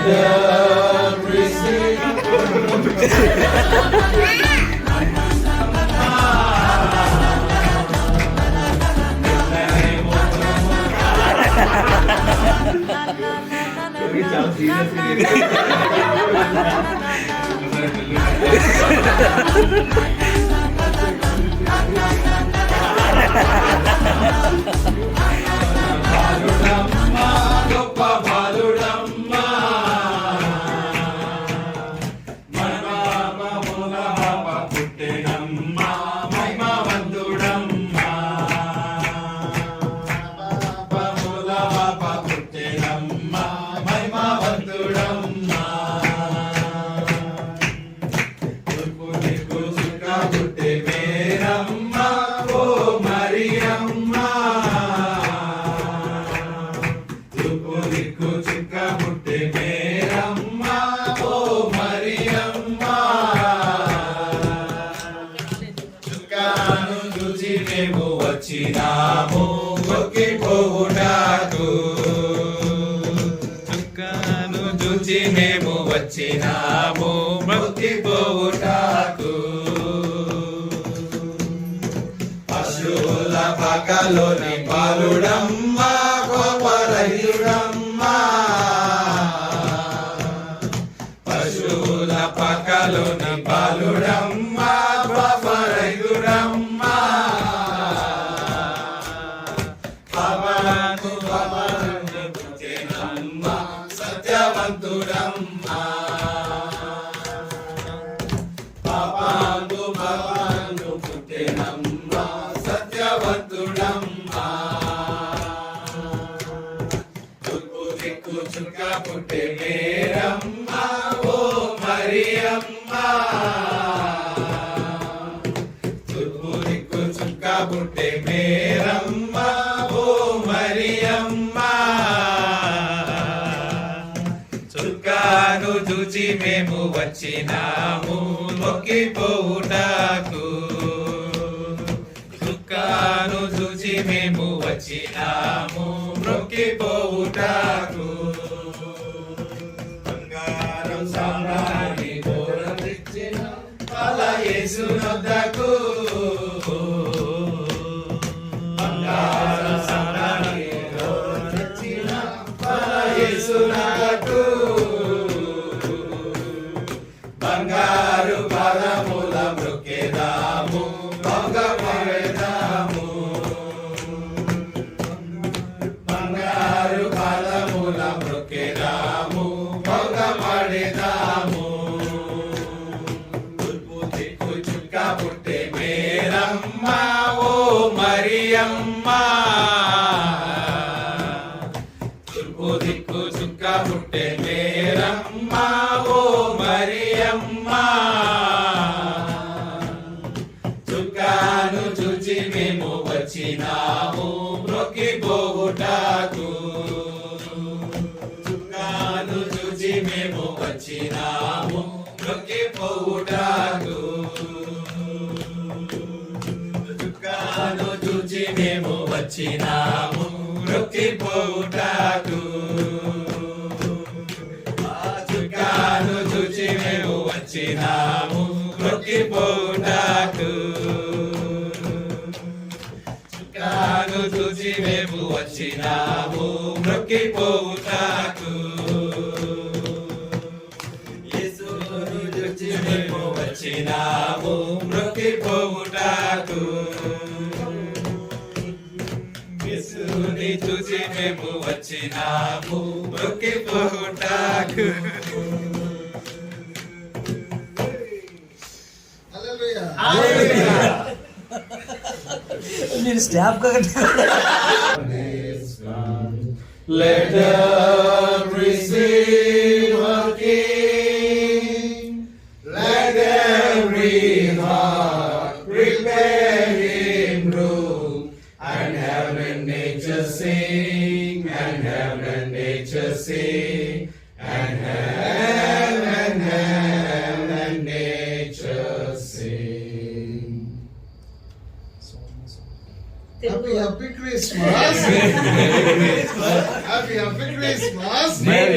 them receive. వచ్చినాము మొక్కిపోవుటకు చుక్కను చూచి మేము వచ్చినాము మొక్కిపోవుటకు పశువుల పక్కలోని పాలుడమ్మ గోపరయుడమ్మ పశువుల పక్కలోని పాలుడమ్మ గోపరయుడమ్మ సత్యవంతుడమ్మా పాపాంగు భవాంగు పుట్టెనమ్మా సత్యవంతుడమ్మా తుప్పు దిక్కు చుక్క పుట్టే మేరమ్మా ఓ మరియమ్మా తుప్పు దిక్కు చుక్క పుట్టే మేరమ్మా ఓ మరియమ్మా చుక్కాను చూచి మేము వచ్చినాము మొక్కిపోవుటకు చుక్కాను చూచి మేము వచ్చినాము మొక్కిపోవుటకు బంగారం సామ్రాణి గోరమిచ్చిన అల యేసునొద్దకు బంగారం సామ్రాణి గోరమిచ్చిన అల యేసునొద్దకు బంగారు పదముల మృక్కెదాము భంగపడేదాము బంగారు పదముల మృక్కెదాము భంగపడేదాము తుప్పు దిక్కు చుక్క పుట్టే మేరమ్మ ఓ మరియమ్మ తుప్పు దిక్కు చుక్క పుట్టే మేరమ్మ ఓ మరియమ్మ చుక్కాను చూచి మేము వచ్చినాము మొక్కిపోవుటకు చుక్కాను చూచి మేము వచ్చినాము మొక్కిపోవుటకు చుక్కాను చూచి మేము వచ్చినాము మొక్కిపోవుటకు చుక్కాను చూచి మేము వచ్చినాము మొక్కిపోవుటకు చుక్కాను చూచి మేము వచ్చినాము మొక్కిపోవుటకు యేసును చూచి మేము వచ్చినాము మొక్కిపోవుటకు యేసుని చూచి మేము వచ్చినాము మొక్కిపోవుటకు నేను stop Let them receive a king. Let every heart prepare him room. And heaven nature sing, and heaven nature sing, and heaven nature sing. Happy Christmas. Happy Christmas. Merry